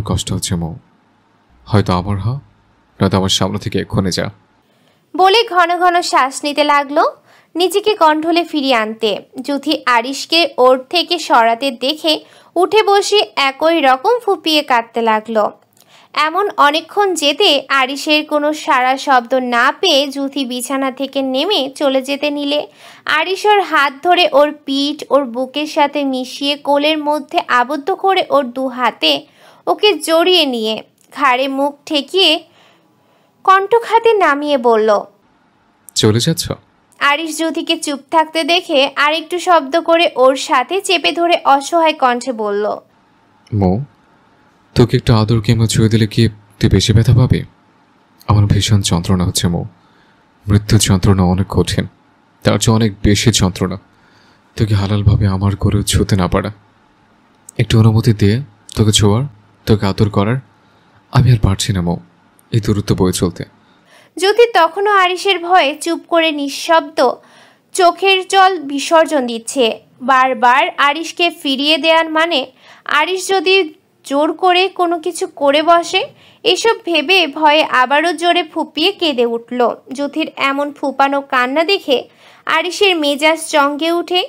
কষ্ট হচ্ছে মৌ, হয়তো আমার হ, নয়তো আমার সামনে থেকে এক্ষণে যা। বলে ঘন ঘন শ্বাস নিতে লাগলো, নিজেকে কন্ট্রোলে ফিরিয়ে আনতে। যুথি আরিশকে ওর থেকে সরাতে দেখে উঠে বসে একই রকম ফুপিয়ে কাঁদতে লাগলো। এমন অনেকক্ষণ যেতে আরিশের কোনো সাড়া শব্দ না পেয়ে যুথি বিছানা থেকে নেমে চলে যেতে নিলে আরিশ ওর হাত ধরে ওর পিঠ ওর বুকের সাথে মিশিয়ে কোলের মধ্যে আবদ্ধ করে ওর দু হাতে ওকে জড়িয়ে নিয়ে ঘাড়ে মুখ ঠেকিয়ে কণ্ঠখাতে নামিয়ে বলল, চলে যাচ্ছ? আরিশ যুথিকে চুপ থাকতে দেখে আরেকটু শব্দ করে ওর সাথে চেপে ধরে অসহায় কণ্ঠে বলল, মৌ, তোকে একটু আদর কিংবা ছুঁয়ে দিলে কি তুই বেশি ব্যথা পাবি? আমার ভীষণ যন্ত্রণা হচ্ছে মৌ, মৃত্যুর যন্ত্রণা অনেক কঠিন, তার চেয়ে অনেক বেশি যন্ত্রণা তোকে হালালভাবে আমার করেও ছুঁতে না পারা। একটু অনুমতি দিয়ে তোকে ছোঁয়ার, তোকে আদর করার। আমি আর পারছি না মৌ এই দূরত্ব বয়ে চলতে। যুথি তখনও আরিশের ভয়ে চুপ করে নিঃশব্দ চোখের জল বিসর্জন দিচ্ছে। বারবার আরিশকে ফিরিয়ে দেওয়ার মানে আরিশ যদি জোর করে কোনো কিছু করে বসে, এসব ভেবে ভয়ে আবারও জোরে ফুপিয়ে কেঁদে উঠল। যুথির এমন ফুপানো কান্না দেখে আরিশের মেজাজ চমকে উঠে।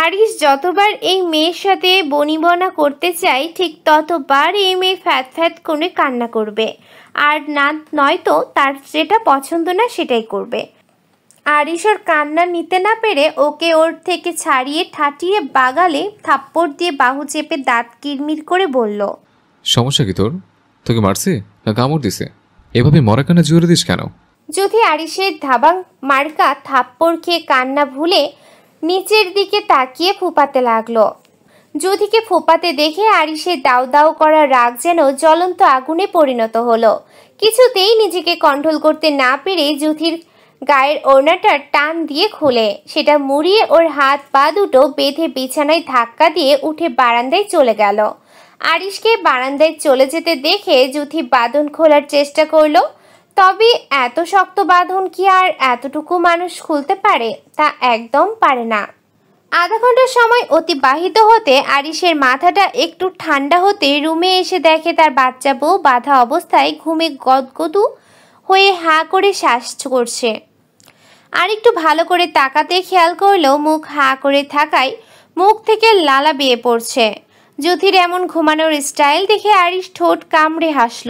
আরিশ যতবার এই মেয়ের সাথে বনিবনা করতে চায়, ঠিক ততবার এই মেয়ে ফ্যাত ফ্যাত করে কান্না করবে, আর না নয়তো তার যেটা পছন্দ না সেটাই করবে। আরিশ ওর কান্না নিতে না পেরে ওকে ওর থেকে ছাড়িয়ে ঠাটিয়ে বাগালে থাপ্পড় দিয়ে বাহু চেপে দাঁত কিরমির করে বলল, সমস্যা কি তোর? তোকে মারছে না কামড় দিছে? এভাবে মরা কান্না জুড়ে দিস কেন? যুথি আরিশের ধাবাং মার্কা থাপ্পড় খেয়ে কান্না ভুলে নিচের দিকে তাকিয়ে ফুপাতে লাগলো। যুথিকে ফুপাতে দেখে আরিশের দাউ দাউ করা রাগ যেন জ্বলন্ত আগুনে পরিণত হলো। কিছুতেই নিজেকে কন্ট্রোল করতে না পেরে যুথির গায়ের ওড়নাটা টান দিয়ে খুলে সেটা মুড়িয়ে ওর হাত পা দুটো বেঁধে বিছানায় ধাক্কা দিয়ে উঠে বারান্দায় চলে গেল। আরিশকে বারান্দায় চলে যেতে দেখে যুথি বাঁধন খোলার চেষ্টা করলো, তবে এত শক্ত বাঁধন কি আর এতটুকু মানুষ খুলতে পারে? তা একদম পারে না। আধা ঘন্টার সময় অতিবাহিত হতে আরিশের মাথাটা একটু ঠান্ডা হতে রুমে এসে দেখে তার বাচ্চা বউ বাঁধা অবস্থায় ঘুমে গদগদু হয়ে হাঁ করে শ্বাস করছে। আর একটু ভালো করে তাকাতে খেয়াল করলেও মুখ হাঁ করে থাকায় মুখ থেকে লালা বেয়ে পড়ছে। যুথির এমন ঘুমানোর স্টাইল দেখে আরিশ ঠোঁট কামড়ে হাসল।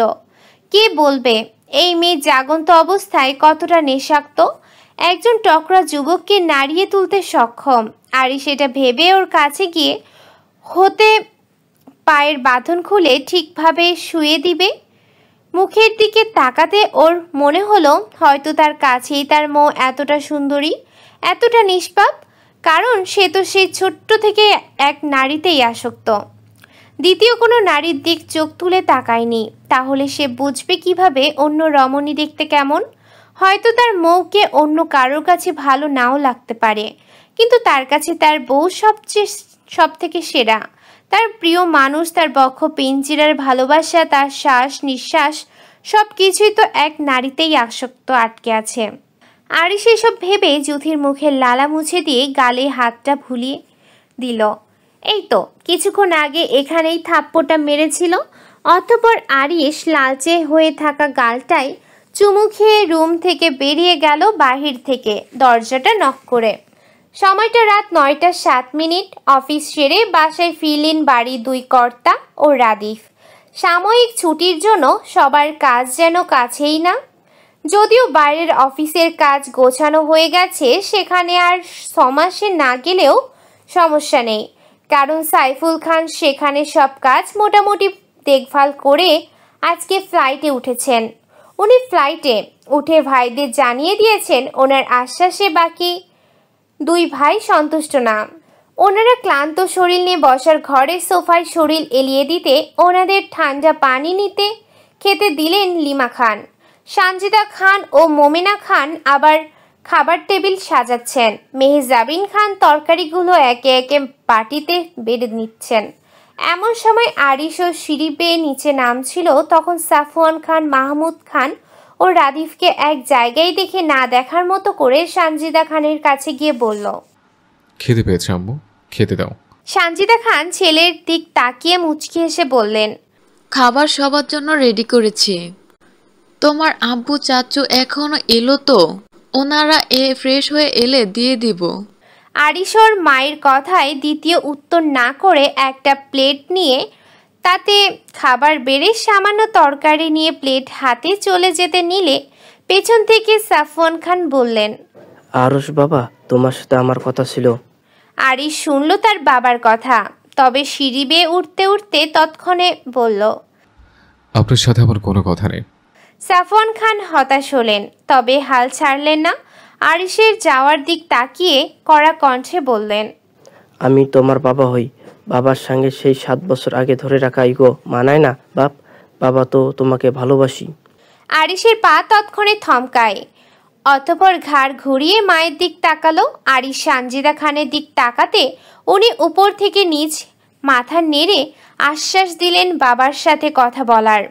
কে বলবে এই মেয়ে জাগন্ত অবস্থায় কতটা নেশাক্ত, একজন টকরা যুবককে নাড়িয়ে তুলতে সক্ষম। আরিশ এটা ভেবে ওর কাছে গিয়ে হতে পায়ের বাঁধন খুলে ঠিকভাবে শুয়ে দিবে। মুখের দিকে তাকাতে ওর মনে হলো হয়তো তার কাছেই তার মৌ এতটা সুন্দরী, এতটা নিষ্পাপ, কারণ সে তো সেই ছোট্ট থেকে এক নারীতেই আসক্ত। দ্বিতীয় কোনো নারীর দিক চোখ তুলে তাকায়নি, তাহলে সে বুঝবে কিভাবে অন্য রমণী দেখতে কেমন? হয়তো তার মৌকে অন্য কারোর কাছে ভালো নাও লাগতে পারে, কিন্তু তার কাছে তার বউ সব থেকে সেরা। তার প্রিয় মানুষ, তার বক্ষ পিঞ্জিরার ভালোবাসা, তার শ্বাস নিঃশ্বাস সব কিছুই তো এক নারীতেই আসক্ত আটকে আছে। আরিশ এসব ভেবে যুথির মুখের লালা মুছে দিয়ে গালে হাতটা ভুলিয়ে দিল। এই তো কিছুক্ষণ আগে এখানেই থাপ্পড়টা মেরেছিল। অতঃপর আরিশ লালচে হয়ে থাকা গালটায় চুমু খেয়ে রুম থেকে বেরিয়ে গেল বাহির থেকে দরজাটা নক করে। সময়টা রাত 9:07। অফিস সেরে বাসায় ফিরলেন বাড়ির দুই কর্তা ও রাদিফ। সাময়িক ছুটির জন্য সবার কাজ যেন কাছেই না। যদিও বাইরের অফিসের কাজ গোছানো হয়ে গেছে, সেখানে আর 6 মাসে না গেলেও সমস্যা নেই, কারণ সাইফুল খান সেখানে সব কাজ মোটামুটি দেখভাল করে আজকে ফ্লাইটে উঠেছেন। উনি ফ্লাইটে উঠে ভাইদের জানিয়ে দিয়েছেন ওনার আশ্বাসে বাকি দুই ভাই সন্তুষ্ট না। ওনারা ক্লান্ত শরীর নিয়ে বসার ঘরের সোফায় শরীর এলিয়ে দিতে ওনাদের ঠান্ডা পানি নিতে খেতে দিলেন লিমা খান। সানজিদা খান ও মোমেনা খান আবার খাবার টেবিল সাজাচ্ছেন। মেহজাবিন খান তরকারিগুলো একে একে বাটিতে বেড়ে নিচ্ছেন। এমন সময় আরিশ ও সিঁড়ি বেয়ে নিচে নামছিল, তখন সাফওয়ান খান মাহমুদ খান ও রাদিফকে এক জায়গায় দেখে না দেখার মতো করে সানজিদা খানের কাছে গিয়ে বলল, খেতে পেয়েছে আম্মু, খেতে দাও। সানজিদা খান ছেলের দিক তাকিয়ে মুচকি হেসে বললেন, খাবার সবার জন্য রেডি করেছি। তোমার আব্বু চাচু এখনো এলো তো? ওনারা ফ্রেশ হয়ে এলে দিয়ে দিব। আরিশোর মায়ের কথায় দ্বিতীয় উত্তর না করে একটা প্লেট নিয়ে তাতে খাবার বেড়ে সামান্য তরকারি নিয়ে প্লেট হাতে চলে যেতে নিলে পেছন থেকে সাফওয়ান খান বললেন, আরশ বাবা, তোমার সাথে আমার কথা ছিল। আরিশ শুনল তার বাবার কথা, তবে সিঁড়ি বেয়ে উঠতে উঠতে তৎক্ষণে বলল, আপনার সাথে আমার কোনো কথা নেই। সাফওয়ান খান হতাশ হলেন, তবে হাল ছাড়লেন না। আরিশের যাওয়ার দিক তাকিয়ে কড়া কণ্ঠে বললেন, আমি তোমার বাবা হই। বাবার সঙ্গে সেই 7 বছর আগে ধরে রাখা ইগো মানায় না বাপ। বাবা তো তোমাকে ভালোবাসি। আরিশের পা তৎক্ষণে থমকায়। অতঃপর ঘাড় ঘুরিয়ে মায়ের দিক তাকালো। আরিশ সানজিদা খানের দিক তাকাতে উনি উপর থেকে নিচ মাথা নেড়ে আশ্বাস দিলেন বাবার সাথে কথা বলার।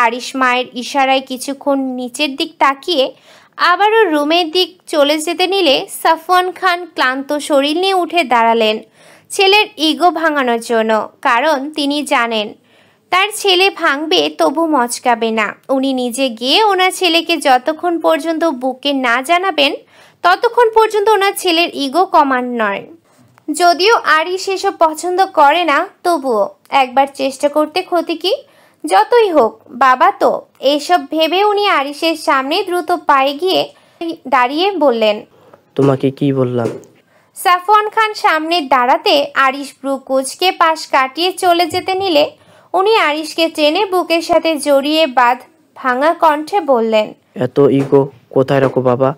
আরিশ মায়ের ইশারায় কিছুক্ষণ নিচের দিক তাকিয়ে আবারও রুমের দিক চলে যেতে নিলে সাফওয়ান খান ক্লান্ত শরীর নিয়ে উঠে দাঁড়ালেন ছেলের ইগো ভাঙানোর জন্য। কারণ তিনি জানেন তার ছেলে ভাঙবে তবু মচকাবে না। উনি নিজে গিয়ে ওনার ছেলেকে যতক্ষণ পর্যন্ত বুকে না জানাবেন ততক্ষণ পর্যন্ত ওনার ছেলের ইগো কমান নয়। যদিও আরিশ এসব পছন্দ করে না, তবুও একবার চেষ্টা করতে ক্ষতি কি? যতই হোক বাবা তো। এসব ভেবে উনি আরিশের সামনে দ্রুত পায়ে গিয়ে দাঁড়িয়ে বললেন, তোমাকে কি বললাম? সাফওয়ান খান সামনে দাঁড়াতে আরিশ ব্রু কুঁচকে পাশ কাটিয়ে চলে যেতে নিলে উনি আরিশকে টেনে বুকের সাথে জড়িয়ে বাঁধ ভাঙা কণ্ঠে বললেন, এত ইগো কোথায় রাখো বাবা?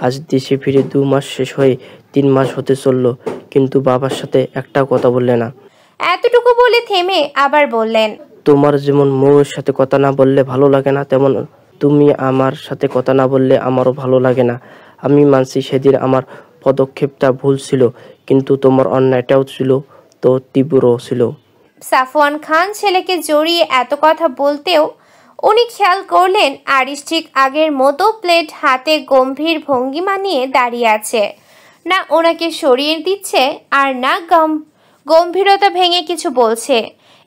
আজ দেশে ফিরে 2 মাস শেষ হয়ে 3 মাস হতে চললো, কিন্তু বাবার সাথে একটা কথা বললে না। এতটুকু বলে থেমে আবার বললেন, তোমার যেমন মৌয়ের সাথে কথা না বললে ভালো লাগে না, তেমন তুমি আমার সাথে কথা না বললে আমারও ভালো লাগে না। আমি মানছি সেদিন আমার পদক্ষেপটা ভুল ছিল, কিন্তু তোমার অন্যায়টাও ছিল তো তীব্র ছিল। সাফওয়ান খান ছেলেকে জড়িয়ে এত কথা বলতেও উনি খেয়াল করলেন আরিশ ঠিক আগের মতো প্লেট হাতে গম্ভীর ভঙ্গিমা নিয়ে দাঁড়িয়ে আছে। না ওনাকে সরিয়ে দিচ্ছে আর না গম্ভীরতা ভেঙে কিছু বলছে।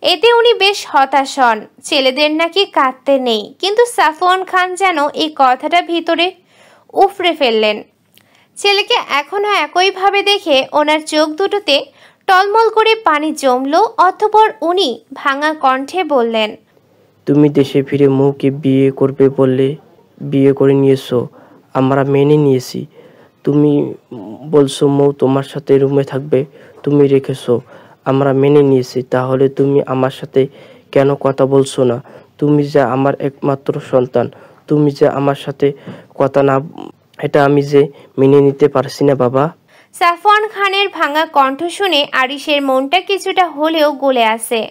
এতে উনি বেশ হতাশ হন। ছেলেদের নাকি কাঁদতে নেই, কিন্তু সাফওয়ান খান যেন এই কথাটা ভিতরে উফরে ফেললেন। ছেলেকে এখনো একইভাবে দেখে ওনার চোখ দুটোতে টলমল করে পানি জমল। অতঃপর উনি ভাঙা কণ্ঠে বললেন, তুমি দেশে ফিরে মৌকে বিয়ে করবে বললে বিয়ে করে নিয়েছো, আমরা মেনে নিয়েছি। তুমি বলছো মৌ তোমার সাথে রুমে থাকবে, তুমি রেখেছো, আমরা মেনে নিয়েছি। তাহলে তুমি আমার সাথে কেন কথা বলছো না? তুমি যে আমার একমাত্র সন্তান, তুমি যে আমার সাথে কথা না, এটা আমি যে মেনে নিতে পারছি না বাবা। সাফওয়ান খানের ভাঙা কণ্ঠ শুনে আরিশের মনটা কিছুটা হলেও গলে আসে।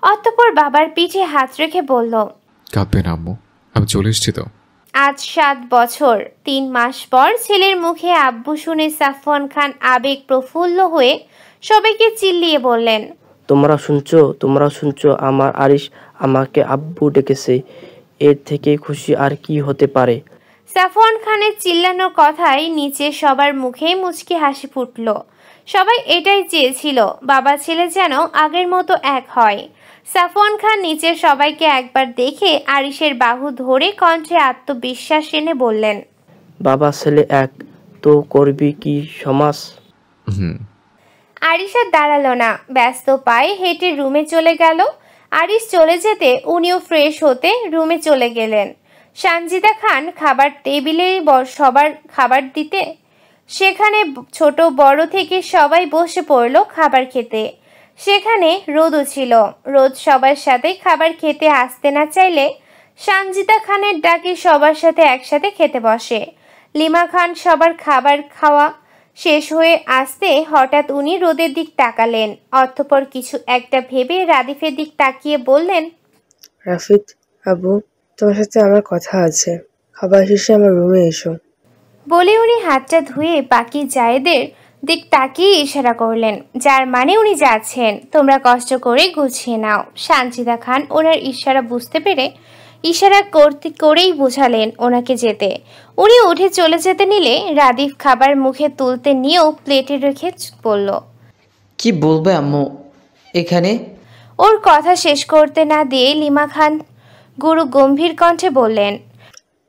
অতঃপর বাবার পিঠে হাত রেখে বলল, কাঁদবেন আম্মু, আমি চলে এসেছি তো। আজ 7 বছর 3 মাস পর ছেলের মুখে আব্বু শুনে সাফওয়ান খান আবেগ প্রফুল্ল হয়ে সবাইকে চিল্লিয়ে বললেন, তোমরা শুনছো, আমার আরিশ আমাকে আব্বু ডেকেছে। এর থেকে খুশি আর কি হতে পারে? সাফওয়ান খানের চিল্লানোর কথায় নিচে সবার মুখেই মুচকি হাসি ফুটল। সবাই এটাই চেয়েছিল, বাবা ছেলে যেন আগের মতো এক হয়। সাফওয়ান খান নিচের সবাইকে একবার দেখে আরিশের বাহু ধরে কণ্ঠে আত্মবিশ্বাস এনে বললেন, বাবা ছেলে এক, তো করবি কি সমাজ? আরিশ আর দাঁড়ালো না, ব্যস্ত পায়ে হেঁটে রুমে চলে গেল। আরিশ চলে যেতে উনিও ফ্রেশ হতে রুমে চলে গেলেন। সানজিদা খান খাবার টেবিলে সবার খাবার দিতে সেখানে ছোট বড় থেকে সবাই বসে পড়ল খাবার খেতে। সেখানে রোদও ছিল। রোদ সবার সাথে খাবার খেতে আসতে না চাইলে সানজিদা খানের ডাকে সবার সাথে একসাথে খেতে বসে। লিমা খান সবার খাবার খাওয়া শেষ হয়ে আসতে হঠাৎ উনি রোদের দিক তাকালেন। অতঃপর কিছু একটা ভেবে রাদিফের দিক তাকিয়ে বললেন, রাফিদ, আবু, তোমার সাথে আমার কথা আছে, খাবার শেষে আমার রুমে এসো। বলে উনি হাতটা ধুয়ে বাকি জায়েদের দিক তাকিয়ে ইশারা করলেন, যার মানে উনি যাচ্ছেন। তোমরা কষ্ট করে গুছিয়ে নাও। সানজিদা খান ওনার ইশারা বুঝতে পেরে ইশারা করেই বোঝালেন ওনাকে যেতে। উনি উঠে চলে যেতে নিলে রাদিফ খাবার মুখে তুলতে নিয়েও প্লেটে রেখে বলল, কি বলবে আম্মু এখানে? ওর কথা শেষ করতে না দিয়ে লিমা খান গুরু গম্ভীর কণ্ঠে বললেন,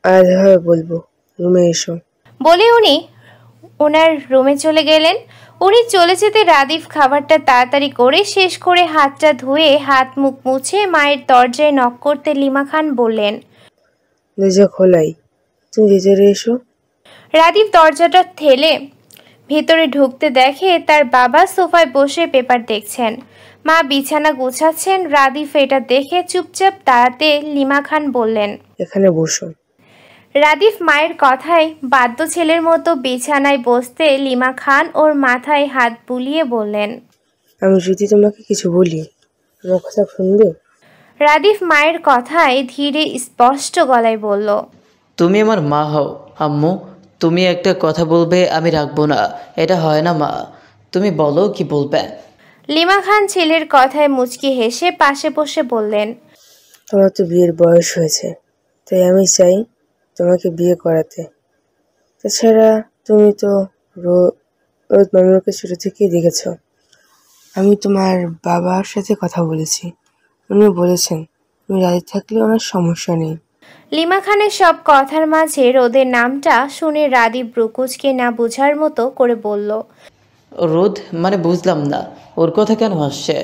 আলাদাভাবে বলবো, রুমে এসো। বলে উনি ওনার রুমে চলে গেলেন। উনি চলে যেতে রাদিফ খাবারটা তাড়াতাড়ি করে শেষ করে হাতটা ধুয়ে হাত মুখ মুছে মায়ের দরজায় নক করতে লিমা খান বললেন, দরজা খোলাই, তুমি ভেতরে এসো। রাদিফ দরজাটা ঠেলে ভেতরে ঢুকতে দেখে তার বাবা সোফায় বসে পেপার দেখছেন, মা বিছানা গুছাচ্ছেন। রাদিফ এটা দেখে চুপচাপ দাঁড়াতে লিমা খান বললেন, এখানে বসো। রাদিফ মায়ের কথায় বাধ্য ছেলের মতো বিছানায় বসতে লিমা খান ওর মাথায় হাত বুলিয়ে বললেন, আমি যদি তোমাকে কিছু বলি, আমার কথা শুনবে? রাদিফ মায়ের কথায় ধীরে স্পষ্ট গলায় বলল, তুমি আমার মা হও আম্মু, তুমি একটা কথা বলবে আমি রাখবো না, এটা হয় না মা, তুমি বলো কি বলবে। লিমা খান ছেলের কথায় মুচকি হেসে পাশে বসে বললেন, তোমার তো বিয়ের বয়স হয়েছে, তাই আমি চাই তোমাকে বিয়ে করাতে। তাছাড়া তুমি তো রোদ মামুকে ছোট থেকেই দেখেছ। আমি তোমার বাবার সাথে কথা বলেছি, উনি বলেছেন তুমি রাজি থাকলে ওনার সমস্যা নেই। লিমা খানের সব কথার মাঝে রোদের নামটা শুনে রাদিফ ব্রুকুজকে না বোঝার মতো করে বলল, রোদ মানে বুঝলাম না, ওর কথা কেন আসছে?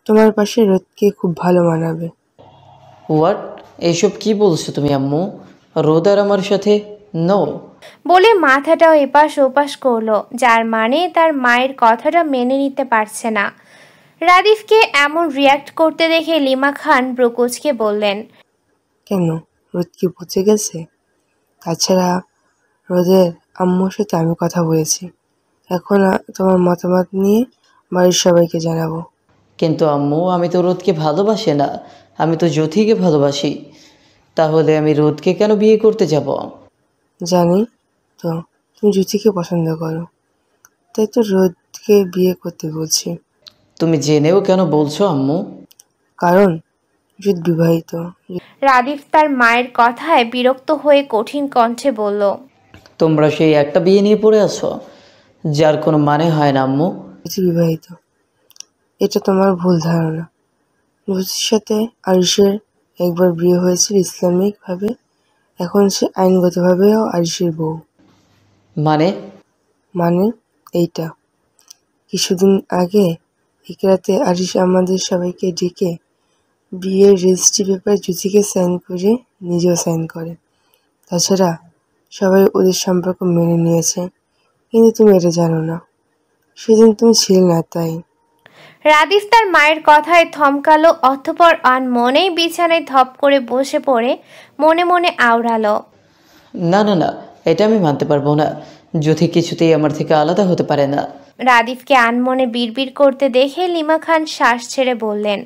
তোমার পাশে রোদকে খুব ভালো মানাবে। হোয়াট, এইসব কি বলছো তুমি আম্মু? রোদ আর আমার সাথে? নো। বলে মাথাটাও এপাশ ওপাশ করলো, যার মানে তার মায়ের কথাটা মেনে নিতে পারছে না। রাদিফকে এমন রিয়াক্ট করতে দেখে লিমা খান ব্রুকুজকে বললেন, কেন, রোদ কি পচে গেছে? তাছাড়া রোদের আম্মুর সাথে আমি কথা বলেছি, এখন তোমার মতামত নিয়ে বাড়ির সবাইকে জানাবো। কিন্তু আম্মু, আমি তো রোদকে ভালোবাসি না, আমি তো জ্যোতিকে ভালোবাসি, তাহলে আমি রোদকে কেন বিয়ে করতে যাব? জানি তো তুমি জ্যোতিকে পছন্দ করো, তাই তো রোদকে বিয়ে করতে বলছি। তুমি জেনেও কেন বলছো আম্মু? কারণ রোদ বিবাহিত। রাদিফ তার মায়ের কথায় বিরক্ত হয়ে কঠিন কণ্ঠে বলল, তোমরা সেই একটা বিয়ে নিয়ে পড়ে আছো যার কোনো মানে হয় না আম্মু। জ্যোতি বিবাহিত, এটা তোমার ভুল ধারণা। জ্যোতির সাথে আরিশের একবার বিয়ে হয়েছিল ইসলামিক ভাবে, এখন সে আইনগতভাবেও আরিশের বউ। মানে এইটা, কিছুদিন আগে এক রাতে আরিশ আমাদের সবাইকে ডেকে বিয়ের রেজিস্ট্রি পেপার জ্যোতিকে সাইন করে নিজেও সাইন করে। তাছাড়া সবাই ওদের সম্পর্ক মেনে নিয়েছে, কিন্তু তুমি এটা জানো না, সেদিন তুমি ছিলে না তাই। রাদিফ তার মায়ের কথায় থমকালো, অতঃপর আনমনেই বিছানায় ধপ করে বসে পড়ে মনে মনে আওড়ালো, না না না, এটা আমি মানতে পারবো না, জ্যোতি কিছুতেই আমার থেকে আলাদা হতে পারে না। রাদিফকে আনমনে বিড়বিড় করতে দেখে লিমা খান শ্বাস ছেড়ে বললেন,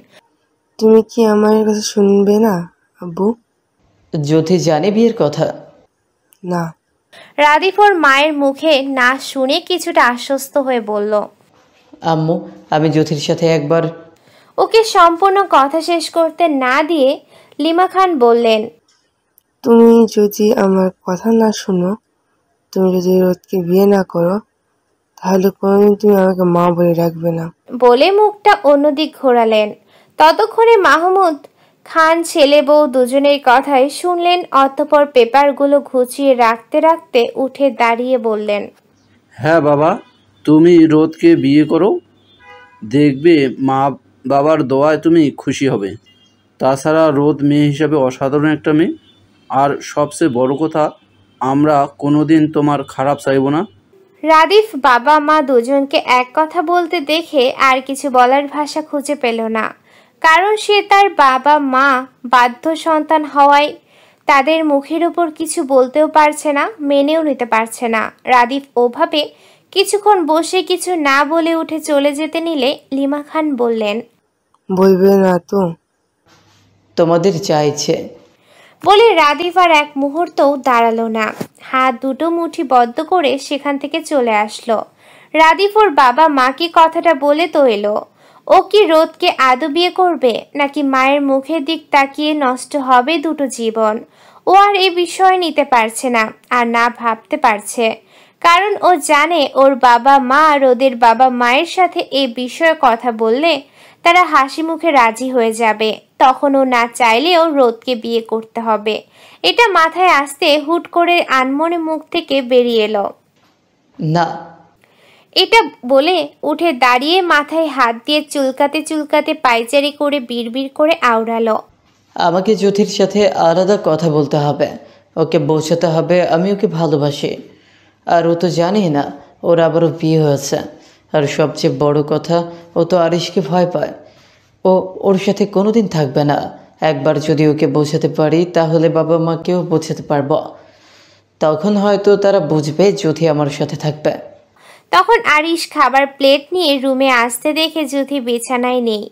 তুমি কি আমার কথা শুনবে না আব্বু? জ্যোতি জানে বিয়ের কথা? না। রাদিফ ওর মায়ের মুখে না শুনে কিছুটা আশ্বস্ত হয়ে বলল, আম্মু, আমি জ্যোতির সাথে একবার। ওকে সম্পূর্ণ কথা শেষ করতে না দিয়ে লিমা খান বললেন, তুমি যদি আমার কথা না শোনো, তুমি যদি রোদকে বিয়ে না করো, তাহলে কোনোদিন তুমি আমাকে মা বলে ডাকবে না। বলে মুখটা অন্যদিক ঘোরালেন। ততক্ষণে মাহমুদ খান ছেলে বউ দুজনের কথাই শুনলেন, অতঃপর পেপারগুলো গুছিয়ে রাখতে রাখতে উঠে দাঁড়িয়ে বললেন, হ্যাঁ বাবা, তুমি রোদকে বিয়ে করো, দেখবে মা বাবার দোয়ায় তুমি খুশি হবে। তাছাড়া রোদ মেয়ে হিসাবে অসাধারণ একটা মেয়ে, আর সবচেয়ে বড় কথা, আমরা কোনোদিন তোমার খারাপ চাইব না। রাদিফ বাবা মা দুজনকে এক কথা বলতে দেখে আর কিছু বলার ভাষা খুঁজে পেল না, কারণ সে তার বাবা মা বাধ্য সন্তান হওয়ায় তাদের মুখের উপর কিছু বলতেও পারছে না, মেনেও নিতে পারছে না। রাদিফ ওভাবে কিছুক্ষণ বসে কিছু না বলে উঠে চলে যেতে নিলে লিমা খান বললেন, বলবে না তো? তোমাদের চাইছে। বলে রাদিফ আর এক মুহূর্তও দাঁড়ালো না, হাত দুটো মুঠি বদ্ধ করে সেখান থেকে চলে আসলো। রাদিফ ওর বাবা মাকে কথাটা বলে তো এলো, ও কি রোদকে আদৌ বিয়ে করবে, নাকি মায়ের মুখের দিক তাকিয়ে নষ্ট হবে দুটো জীবন? ও আর এই বিষয় নিতে পারছে না, আর না ভাবতে পারছে, কারণ ও জানে ওর বাবা মা রোদের বাবা মায়ের সাথে এই বিষয়ে কথা বললে তারা হাসি মুখে রাজি হয়ে যাবে। তখনও না চাইলেও রোদকে বিয়ে করতে হবে, এটা মাথায় আসতে হুট করে আনমনে মুখ থেকে বেরিয়ে এলো, না। এটা বলে উঠে দাঁড়িয়ে মাথায় হাত দিয়ে চুলকাতে চুলকাতে পায়চারি করে বিড়বিড় করে আওড়ালো, আমাকে জ্যোতির সাথে আলাদা কথা বলতে হবে, ওকে বোঝাতে হবে আমি ওকে ভালোবাসি। আর ও তো জানি না ওর আবারও বিয়ে হয়েছে। আর সবচেয়ে বড় কথা, ও তো আরিশকে ভয় পায়। ও ওর সাথে কোনোদিন থাকবে না। একবার যদি ওকে বোঝাতে পারি তাহলে বাবা মাকেও বোঝাতে পারবো। তখন হয়তো তারা বুঝবে জ্যোতি আমার সাথে থাকবে। তখন আরিশ খাবার প্লেট নিয়ে রুমে আসতে দেখে জ্যোতি বিছানায় নেই।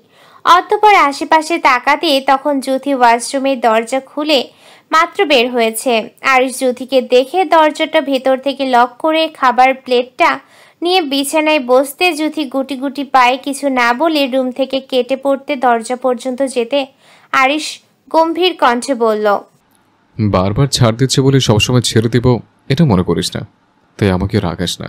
অতঃপর আশেপাশে তাকাতে তখন জ্যোতি ওয়াশরুমের দরজা খুলে মাত্র বের হয়েছে। আরিশ জ্যোতিকে দেখে দরজাটা ভেতর থেকে লক করে খাবার প্লেটটা নিয়ে বিছানায় বসতে জ্যোতি গুটি গুটি পায়ে কিছু না বলে রুম থেকে কেটে পড়তে দরজা পর্যন্ত যেতে আরিশ গম্ভীর কণ্ঠে বলল, বারবার ছাড় দিচ্ছে বলে সবসময় ছেড়ে দিব এটা মনে করিস না, তাই আমাকে রাগাস না।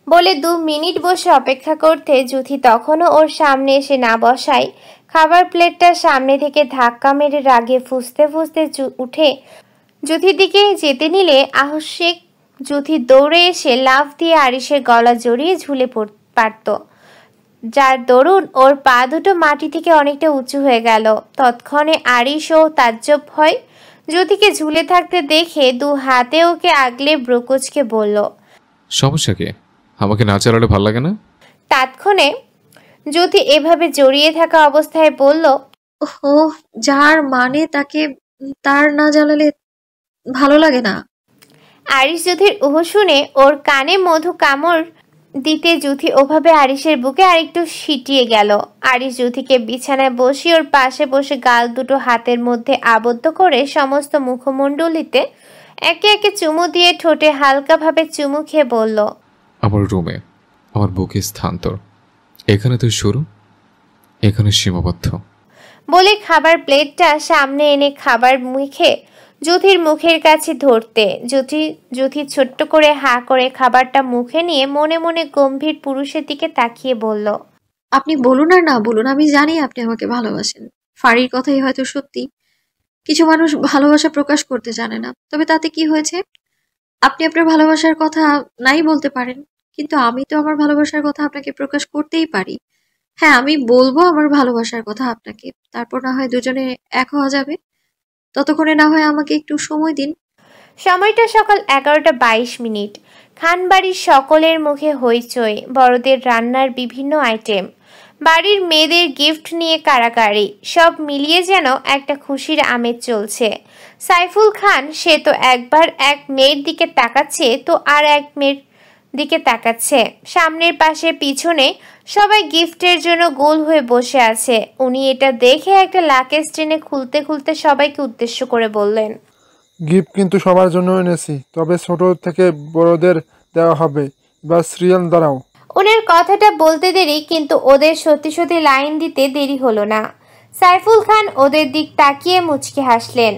বলে 2 মিনিট বসে অপেক্ষা করতে জ্যোতি তখনও ওর সামনে এসে না বসায় খাবার প্লেটটা সামনে থেকে ধাক্কা মেরে রাগে ফুঁসতে ফুঁসতে উঠে জ্যোতির দিকে যেতে নিলে আহস্যিক জ্যোতি দৌড়ে এসে লাফ দিয়ে আরিশের গলা জড়িয়ে ঝুলে পারত, যার দরুন ওর পা দুটো মাটি থেকে অনেকটা উঁচু হয়ে গেল। তৎক্ষণে আরিশও তাজ্জব হয় জ্যোতিকে ঝুলে থাকতে দেখে 2 হাতে ওকে আগলে ব্রুকুচকে বলল, সমস্যা কি? আমাকে না চালালে ভাল লাগে না? তৎক্ষণে জ্যোতি এভাবে জড়িয়ে থাকা অবস্থায় বলল, ও যার মানে তাকে তার না জ্বালালে ভালো লাগে না। আরিশ জ্যোতির উহ শুনে ওর কানে মধু কামড় দিতে জ্যোতি ওভাবে আরিশের বুকে আরেকটু সিটিয়ে গেল। আরিশ জ্যোতিকে বিছানায় বসিয়ে ওর পাশে বসে গাল দুটো হাতের মধ্যে আবদ্ধ করে সমস্ত মুখমণ্ডলিতে একে একে চুমু দিয়ে ঠোঁটে হালকাভাবে চুমু খেয়ে বলল, আমার রুমে আমার বুকে স্থান তোর, এখানে তুই শুরু, এখানে সীমাবদ্ধ। বলে খাবার প্লেটটা সামনে এনে খাবার মুখে জ্যোতির মুখের কাছে ধরতে জ্যোতি ছোট্ট করে হা করে খাবারটা মুখে নিয়ে মনে মনে গম্ভীর পুরুষের দিকে তাকিয়ে বলল, আপনি বলুন আর না বলুন, আমি জানি আপনি আমাকে ভালোবাসেন। ফাড়ির কথাই হয়তো সত্যি, কিছু মানুষ ভালোবাসা প্রকাশ করতে জানে না, তবে তাতে কি হয়েছে? আপনি আপনার ভালোবাসার কথা নাই বলতে পারেন, কিন্তু আমি তো আমার ভালোবাসার কথা আপনাকে প্রকাশ করতেই পারি। হ্যাঁ, আমি বলবো আমার ভালোবাসার কথা আপনাকে, তারপর না হয় দুজনে এক হওয়া যাবে। ততক্ষণে না হয় আমাকে একটু সময় দিন। সময়টা সকাল 11:22। খানবাড়ির সকলের মুখে হইচই, বড়দের রান্নার বিভিন্ন আইটেম, বাড়ির মেয়েদের গিফট নিয়ে কাড়াকাড়ি, সব মিলিয়ে যেন একটা খুশির আমেজ চলছে। সাইফুল খান সে তো একবার এক মেয়ের দিকে তাকাচ্ছে তো আর এক মেয়ের দিকে তাকাচ্ছে। সামনের পাশে পিছনে সবাই গিফটের জন্য গোল হয়ে বসে আছে। উনি এটা দেখে একটা লাকেজ টেনে খুলতে খুলতে সবাইকে উদ্দেশ্য করে বললেন, গিফট কিন্তু সবার জন্য এনেছি, তবে ছোট থেকে বড়দের দেওয়া হবে। এবার সিরিয়াল দাঁড়াও। ওনার কথাটা বলতে দেরি, কিন্তু ওদের সত্যি সত্যি লাইন দিতে দেরি হলো না। সাইফুল খান ওদের দিক তাকিয়ে মুচকে হাসলেন।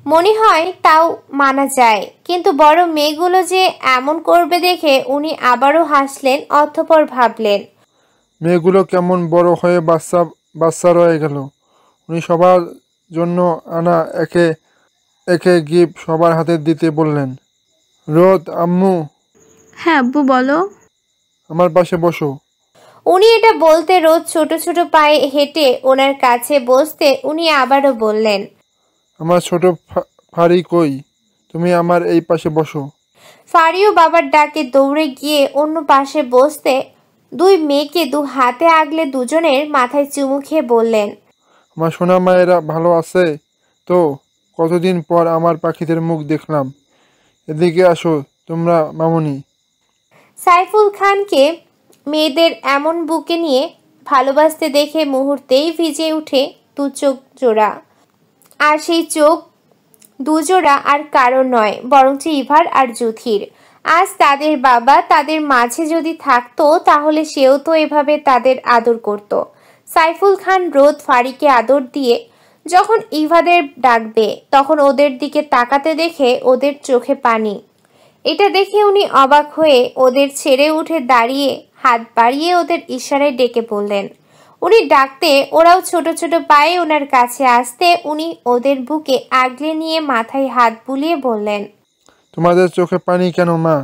মনে হয় তাও মানা যায়, কিন্তু বড় মেয়েগুলো যে এমন করবে দেখে উনি আবারও হাসলেন। অতঃপর ভাবলেন, মেয়েগুলো কেমন বড় হয়ে বাচ্চা রয়ে গেল। উনি সবার জন্য আনা একে একে গিফট সবার হাতে দিতে বললেন। রোদ, আম্মু। হ্যাঁ আব্বু বলো। আমার পাশে বসো। উনি এটা বলতে রোজ ছোট ছোট পায়ে হেঁটে ওনার কাছে বসতে উনি আবারও বললেন, আমার ছোট ফাড়ি কই, তুমি আমার এই পাশে বসো। ফারিও বাবার ডাকে দৌড়ে গিয়ে অন্য পাশে বসতে 2 মেয়েকে 2 হাতে আগলে দুজনের মাথায় চুমু খেয়ে বললেন, আমার সোনা মায়েরা ভালো আছে তো? কতদিন পর আমার পাখিদের মুখ দেখলাম। এদিকে আসো তোমরা মামুনি। সাইফুল খানকে মেয়েদের এমন বুকে নিয়ে ভালোবাসতে দেখে মুহূর্তেই ভিজে উঠে 2 চোখ জোড়া। আর সেই চোখ 2 জোড়া আর কারো নয়, বরঞ্চ ইভার আর জ্যোতির। আজ তাদের বাবা তাদের মাঝে যদি থাকতো তাহলে সেও তো এভাবে তাদের আদর করত। সাইফুল খান রোদ ফারিকে আদর দিয়ে যখন ইভাদের ডাকবে তখন ওদের দিকে তাকাতে দেখে ওদের চোখে পানি। এটা দেখে উনি অবাক হয়ে ওদের ছেড়ে উঠে দাঁড়িয়ে হাত বাড়িয়ে ওদের ইশারায় ডেকে বললেন। উনি ডাকতে ওরাও ছোট ছোট পায়ে ওনার কাছে আসতে উনি ওদের বুকে আগলে নিয়ে মাথায় হাত বুলিয়ে বললেন, তোমাদের চোখে পানি কেন মা?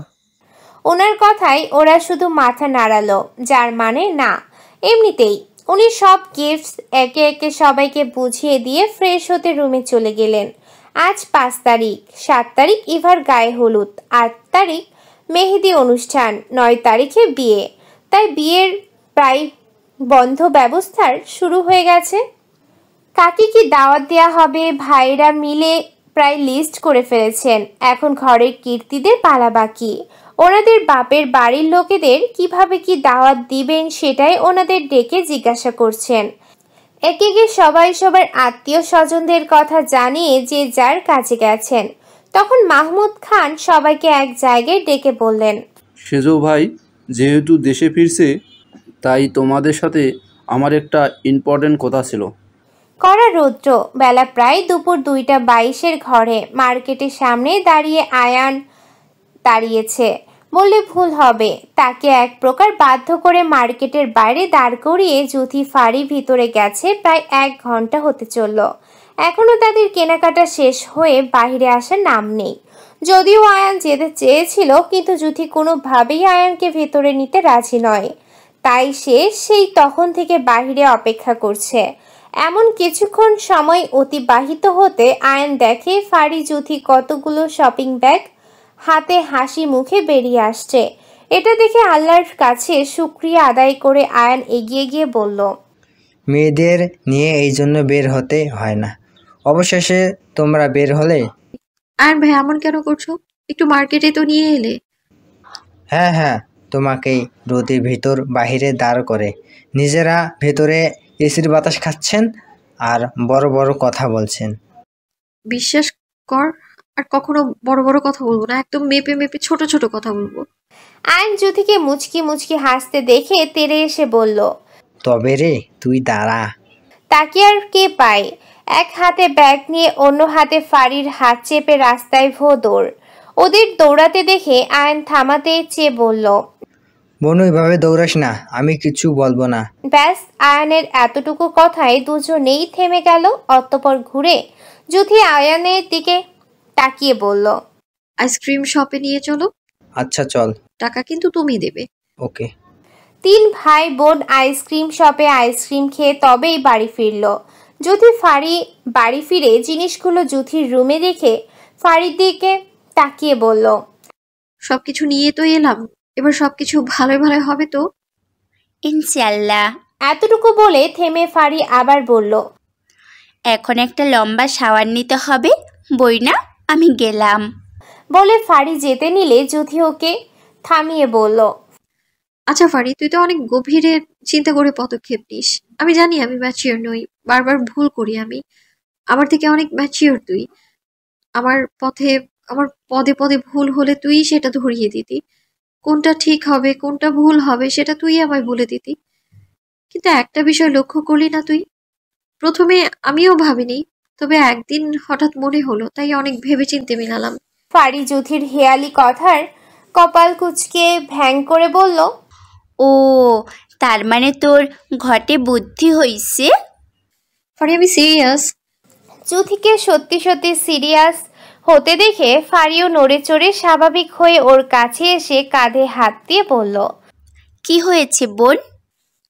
ওনার কথায় ওরা শুধু মাথা নাড়ালো, যার মানে না। এমনিতেই উনি সব গিফটস একে একে সবাইকে বুঝিয়ে দিয়ে ফ্রেশ হতে রুমে চলে গেলেন। আজ 5 তারিখ, 7 তারিখ ইভার গায়ে হলুদ, 8 তারিখ মেহেদি অনুষ্ঠান, 9 তারিখে বিয়ে। তাই বিয়ের প্রায় বন্ধ ব্যবস্থার শুরু হয়ে গেছে। কাকে কি দাওয়াত দেওয়া হবে ভাইরা মিলে প্রায় লিস্ট করে ফেলেছেন। এখন ঘরের কীর্তিদের পালা বাকি। ওনাদের বাপের বাড়ির লোকেদের কিভাবে কি দাওয়াত দিবেন সেটাই ওনাদের ডেকে জিজ্ঞাসা করছেন। একে একে সবাই সবার আত্মীয় স্বজনদের কথা জানিয়ে যে যার কাজে গেছেন। তখন মাহমুদ খান সবাইকে এক জায়গায় ডেকে বললেন, সেজো ভাই যেহেতু দেশে ফিরছে, তাই তোমাদের সাথে আমার একটা ইম্পর্টেন্ট কথা ছিল। কড়া রৌদ্র, বেলা প্রায় দুপুর 2:22 ঘরে মার্কেটের সামনে দাঁড়িয়ে আয়ান দাঁড়িয়েছে বললে ভুল হবে। তাকে এক প্রকার বাধ্য করে মার্কেটের বাইরে দাঁড় করিয়ে জুথি ফাড়ি ভিতরে গেছে। প্রায় 1 ঘন্টা হতে চলল, এখনো তাদের কেনাকাটা শেষ হয়ে বাইরে আসার নাম নেই। যদিও আয়ান যেতে চেয়েছিল, কিন্তু জুথি কোনোভাবেই আয়ানকে ভেতরে নিতে রাজি নয়। তাই সে সেই তখন থেকে বাইরে অপেক্ষা করছে। এমন কিছুক্ষণ সময় অতিবাহিত হতে আয়ান দেখে ফাড়ি জুথি কতগুলো শপিং ব্যাগ হাতে হাসি মুখে বেরিয়ে আসছে। এটা দেখে আল্লাহর কাছে শুকরিয়া আদায় করে আয়ান এগিয়ে গিয়ে বলল, মেয়েদের নিয়ে এই জন্য বের হতে হয় না, অবশেষে তোমরা বের হলে। আর ভাই এমন কেন করছো? একটু মার্কেটে তো নিয়ে এলে। হ্যাঁ হ্যাঁ, তোমাকেই রোদের ভিতর বাহিরে দাঁড় করে নিজেরা ভেতরে এসির বাতাস খাচ্ছেন আর বড় বড় কথা বলছেন। বিশ্বাস কর, আর কখনো বড় বড় কথা বলবো না, একদম মেপে মেপে ছোট ছোট কথা বলবো। আয়ান জুথিকে মুচকি মুচকি হাসতে দেখে তেড়ে এসে বলল, তবে রে তুই দাঁড়া। তাকে আর কে পায়। এক হাতে ব্যাগ নিয়ে অন্য হাতে ফাড়ির হাত চেপে রাস্তায় দৌড়। ওদের দৌড়াতে দেখে আয়ান থামাতে চেয়ে বলল, বনু এভাবে দৌড়াস না, আমি কিছু বলবো না। ব্যাস, আয়ানের এতটুকু কথায় দুজনেই থেমে গেল। অতঃপর ঘুরে জুথি আয়ানের দিকে তাকিয়ে বলল, আইসক্রিম শপে নিয়ে চলো। আচ্ছা চল। টাকা কিন্তু তুমি দেবে। ওকে। 3 ভাই বোন আইসক্রিম শপে আইসক্রিম খেয়ে তবেই বাড়ি ফিরল। জুথি ফাড়ি বাড়ি ফিরে জিনিসগুলো জুথির রুমে রেখে ফাড়ির দিকে তাকিয়ে বলল, সবকিছু নিয়ে তো এলাম, এবার সবকিছু ভালোই ভালো হবে তো? ইনশাল্লাহ। এতটুকু বলে থেমে ফাড়ি আবার বলল, এখন একটা লম্বা শাওয়ার নিতে হবে, বই না, আমি গেলাম। বলে ফাড়ি যেতে নিলে জুথি ওকে থামিয়ে বলল, আচ্ছা ফারি, তুই তো অনেক গভীরে চিন্তা করে পদক্ষেপ নিস। আমি জানি আমি ম্যাচিওর নই, বারবার ভুল করি আমি। আমার থেকে অনেক ম্যাচিওর তুই। আমার পদে পদে ভুল হলে তুই সেটা ধরিয়ে দিতি। কোনটা ঠিক হবে কোনটা ভুল হবে সেটা তুই আমায় বলে দিতি। কিন্তু একটা বিষয় লক্ষ্য করলি না তুই? প্রথমে আমিও ভাবিনি, তবে একদিন হঠাৎ মনে হলো, তাই অনেক ভেবেচিন্তে মিলালাম। ফাড়ি জুথির হেয়ালি কথার কপাল কুঁচকে ভ্যাং করে বলল, ও, তার মানে তোর ঘটে বুদ্ধি হইছে। ফারি আমি সিরিয়াস। জুথিকে সত্যি সত্যি সিরিয়াস হতে দেখে ফাড়িও নড়ে চড়ে স্বাভাবিক হয়ে ওর কাছে এসে কাঁধে হাত দিয়ে বলল, কি হয়েছে বোন?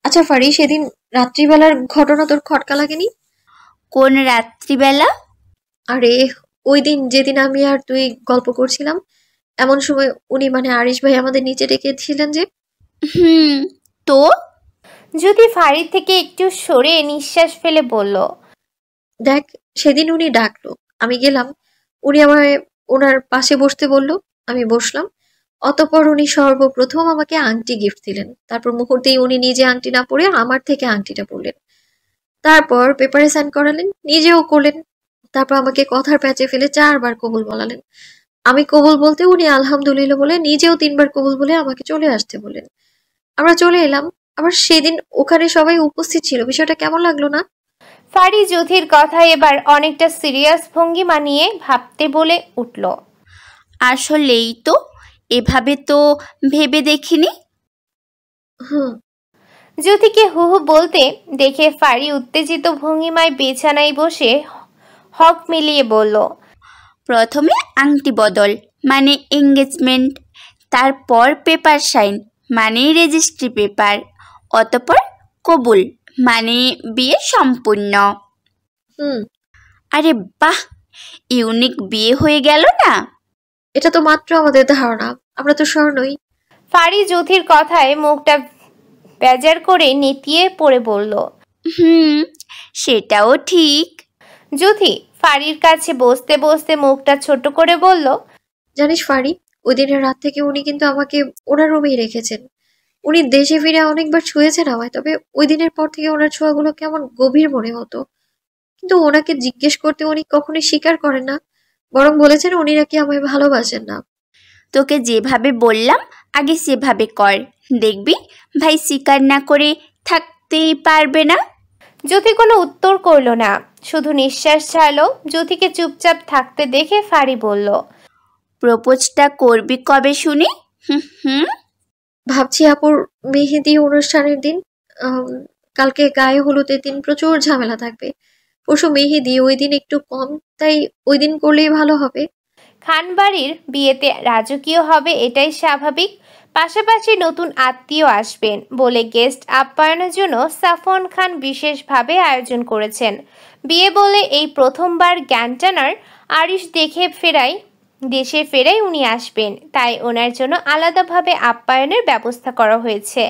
আচ্ছা ফারি, সেদিন রাত্রিবেলার ঘটনা তোর খটকা লাগেনি? কোন রাত্রিবেলা? আরে ওই দিন যেদিন আমি আর তুই গল্প করছিলাম, এমন সময় উনি মানে আরিশ ভাই আমাদের নিচে ডেকেছিলেন যে। তো? জুথি ফাড়ির থেকে একটু সরে নিঃশ্বাস ফেলে বলল, দেখ, সেদিন উনি ডাকলো, আমি গেলাম। উনি আমায় ওনার পাশে বসতে বলল, আমি বসলাম। অতঃপর উনি সর্বপ্রথম আমাকে আংটি গিফট দিলেন। তারপর মুহূর্তেই উনি নিজে আংটি না পরে আমার থেকে আংটিটা পরলেন। তারপর পেপারে সাইন করালেন, নিজেও করলেন। তারপর আমাকে কথার প্যাচে ফেলে 4 বার কবুল বলালেন। আমি কবুল বলতে উনি আলহামদুলিল্লাহ বলে নিজেও 3 বার কবুল বলে আমাকে চলে আসতে বললেন। আমরা চলে এলাম। আবার সেদিন ওখানে সবাই উপস্থিত ছিল। বিষয়টা কেমন লাগলো না? ফাড়ি জুথির কথা এবার অনেকটা সিরিয়াস ভঙ্গিমা নিয়ে ভাবতে বলে উঠল, আসলেই তো, এভাবে তো ভেবে দেখিনি। জ্যোতিকে হু হু বলতে দেখে ফারি উত্তেজিত ভঙ্গিমায় বিছানায় বসে হক মিলিয়ে বলল, প্রথমে আংটি বদল মানে এঙ্গেজমেন্ট, তারপর পেপার সাইন মানে রেজিস্ট্রি পেপার, অতঃপর কবুল মানে বিয়ে সম্পূর্ণ। আরে বাহ, ইউনিক বিয়ে হয়ে গেল না? এটা তো মাত্র আমাদের ধারণা, আমরা তো স্বর্ণই। ফারি জ্যোতির কথায় মুখটা বেজার করে নেতিয়ে পড়ে বলল, সেটাও ঠিক। জ্যোতি ফারির কাছে বসতে বসতে মুখটা ছোট করে বলল, জানিস ফারি, ওই দিনের রাত থেকে উনি কিন্তু আমাকে ওনার রুমেই রেখেছেন। উনি দেশে ফিরে অনেকবার ছুঁয়েছেন আমায়, তবে ওই দিনের পর থেকে ওনার ছোঁয়াগুলো কেমন গভীর মনে হতো। কিন্তু ওনাকে জিজ্ঞেস করতে উনি কখনোই স্বীকার করেন না, বরং বলেছেন উনি নাকি আমায় ভালোবাসেন না। তোকে যেভাবে বললাম আগে সেভাবে কর, দেখবি ভাই স্বীকার না করে থাকতেই পারবে না। জ্যোতি কোনো উত্তর করল না, শুধু নিঃশ্বাস ছাড়লো। জ্যোতিকে চুপচাপ থাকতে দেখে ফারি বলল, প্রপোজটা করবি কবে শুনি? ভাবছি আপুর মেহেদি অনুষ্ঠানের দিন। কালকে গায়ে হলুদের দিন প্রচুর ঝামেলা থাকবে, পরশু মেহেদি, ওই দিন একটু কম, তাই ওই দিন করলেই ভালো হবে। খানবাড়ির বিয়েতে রাজকীয় হবে এটাই স্বাভাবিক, পাশাপাশি নতুন আত্মীয় আসবেন বলে গেস্ট আপ্যায়নের জন্য সাফওয়ান খান বিশেষভাবে আয়োজন করেছেন। বিয়ে বলে এই প্রথমবার জ্ঞানটানার আরিশ দেশে ফেরাই উনি আসবেন, তাই ওনার জন্য আলাদাভাবে আপ্যায়নের ব্যবস্থা করা হয়েছে।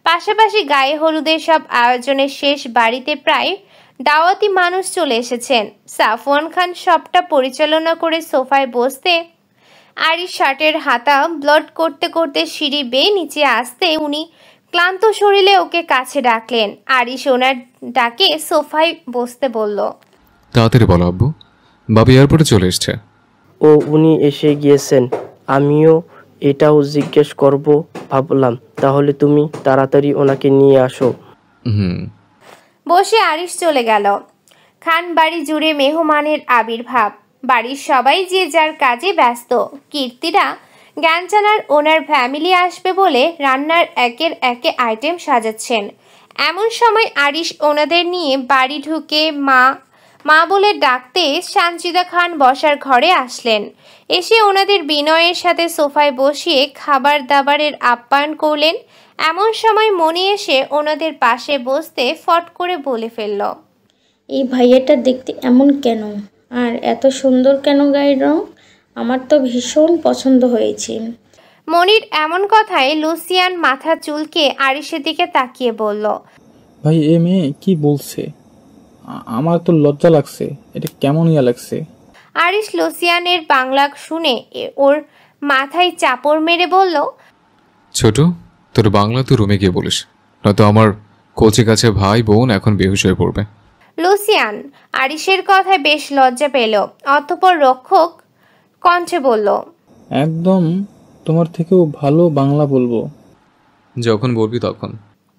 পাশাপাশি গায়ে হলুদের সব আয়োজনের শেষ বাড়িতে প্রায় দাওয়াতি মানুষ চলে এসেছেন। সাফওয়ান খান সবটা পরিচালনা করে সোফায় বসতে আরিশ শার্টের হাতা ব্লড করতে করতে সিঁড়ি বেয়ে নিচে আসতে উনি ক্লান্ত শরীরে ওকে কাছে ডাকলেন। আরিশ ওনার ডাকে সোফায় বসতে বলল, তাড়াতাড়ি বলো আব্বু, বাবু এয়ারপোর্টে চলে এসছে। উনি এসে গিয়েছেন, আমিও এটাও জিজ্ঞেস করব ভাবলাম, তাহলে তুমি তাড়াতাড়ি ওনাকে নিয়ে আসো। বসে আরিশ চলে গেল। খান বাড়ি জুড়ে মেহমানের আবির্ভাব, বাড়ির সবাই যে যার কাজে ব্যস্ত। কীর্তিরা জ্ঞানচানার ওনার ফ্যামিলি আসবে বলে রান্নার একের একে আইটেম সাজাচ্ছেন। এমন সময় আরিশ ওনাদের নিয়ে বাড়ি ঢুকে মা বলে ডাকতে সানজিদা খান বসার ঘরে আসলেন। এসে ওনাদের বিনয়ের সাথে সোফায় বসিয়ে খাবার দাবারের আপ্যায়ন করলেন। এমন সময় মনি এসে ওনাদের পাশে বসতে ফট করে বলে ফেলল, এই ভাইয়াটা দেখতে এমন কেন, আর এত সুন্দর কেন গায়ের রং? আমার তো ভীষণ পছন্দ হয়েছে। মনির এমন কথায় লুসিয়ান মাথা চুলকে আরিশের দিকে তাকিয়ে বলল, ভাই এ মেয়ে কি বলছে? আমার তো লজ্জা লাগছে, এটা কেমন ইয়া লাগছে। আরিশ লুসিয়ানের বাংলা শুনে ওর মাথায় চাপড় মেরে বলল, ছোট, তোর বাংলা তো রুমে গিয়ে বলিস, নয়তো আমার কোচে কাছে ভাই বোন এখন বেহুশ হয়ে পড়বে। লুসিয়ান আরিশের কথায় বেশ লজ্জা পেল, অতঃপর রক্ষক কণ্ঠে বলল, একদম তোমার থেকেও ভালো বাংলা বলবো। যখন বলবি তখন।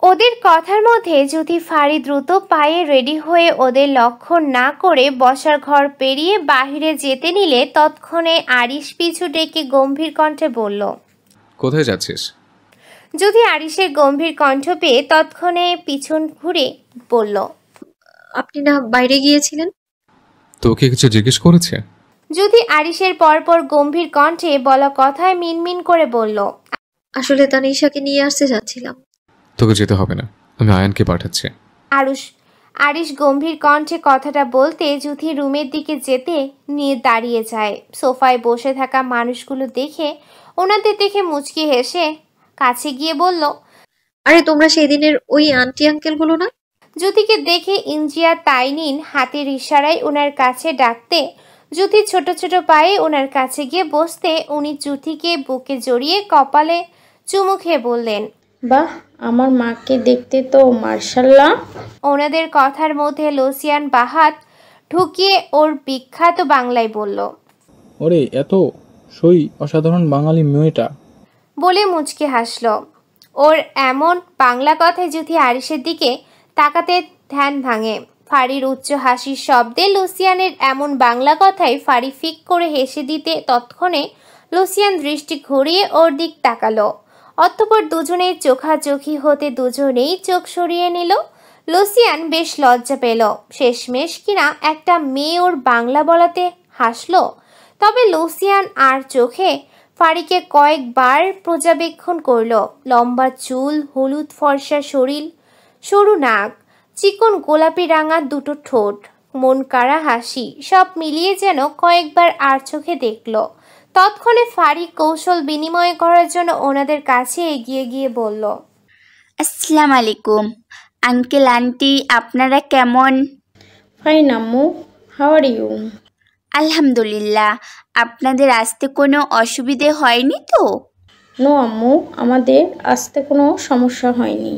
ওদের কথার মধ্যে যদি ফারি দ্রুত পায়ে রেডি হয়ে ওদের লক্ষ্য না করে বসার ঘর পেরিয়ে বাহিরে যেতে নিলে তৎক্ষণে আরিশ পিছু ডেকে গম্ভীর কণ্ঠে বলল, কোথায় যাচ্ছিস? যদি আরিশের গম্ভীর কণ্ঠ পেয়ে তৎক্ষণে পিছন ঘুরে বলল, আপনি না বাইরে গিয়েছিলেন? তোকে কিছু জিজ্ঞেস করেছে? যদি আরিশের পরপর গম্ভীর কণ্ঠে বলা কথায় মিনমিন করে বলল, আসলে তানিশাকে নিয়ে আসতে যাচ্ছিলাম। তোকে যেতে হবে না, আমি আয়ানকে পাঠাচ্ছি। আরিশ গম্ভীর কণ্ঠে কথাটা বলতে যুথি রুমের দিকে যেতে নিয়ে দাঁড়িয়ে যায়। সোফায় বসে থাকা মানুষগুলো দেখে ওনাদের দেখে মুচকি হেসে কাছে গিয়ে বলল, আরে তোমরা সেই দিনের ওই আন্টি আঙ্কেলগুলো না? যুথিকে দেখে ইন্দ্রিয়া তাইনিন হাতের ইশারায় ওনার কাছে ডাকতে যুথি ছোট ছোট পায়ে ওনার কাছে গিয়ে বসতে উনি যুথিকে বুকে জড়িয়ে কপালে চুমু খেয়ে বললেন, বাহ, আমার মাকে দেখতে তো মার্শাল্লাহ। ওনাদের কথার মধ্যে লুসিয়ান বাহাত ঢুকিয়ে ওর বিখ্যাত বাংলায় বলল, ওরে এত সই অসাধারণ বাঙালি মেয়েটা বলে মুচকে হাসল। ওর এমন বাংলা কথায় যুথি আরিশের দিকে তাকাতে ধ্যান ভাঙে। ফারির উচ্চ হাসির শব্দে লুসিয়ানের এমন বাংলা কথায় ফারি ফিক করে হেসে দিতে তৎক্ষণে লুসিয়ান দৃষ্টি ঘুরিয়ে ওর দিক তাকালো। অতঃপর দুজনেই চোখাচোখি হতে দুজনেই চোখ সরিয়ে নিল। লুসিয়ান বেশ লজ্জা পেল। শেষমেশ কিনা একটা মেয়ে ওর বাংলা বলাতে হাসলো। তবে লুসিয়ান আর চোখে ফারিকে কয়েকবার পর্যবেক্ষণ করল। লম্বা চুল, হলুদ ফর্সা শরীর, সরু নাক, চিকন গোলাপি রাঙা দুটো ঠোঁট, মন কাড়া হাসি, সব মিলিয়ে যেন কয়েকবার আর চোখে দেখল। তৎক্ষণে ফারি কৌশল বিনিময় করার জন্য ওনাদের কাছে এগিয়ে গিয়ে বলল, আসসালামু আলাইকুম আঙ্কেল আন্টি, আপনারা কেমন? ফাইন আম্মু, হাউ আর ইউ? আলহামদুলিল্লাহ। আপনাদের আসতে কোনো অসুবিধে হয়নি তো? নো আম্মু, আমাদের আসতে কোনো সমস্যা হয়নি।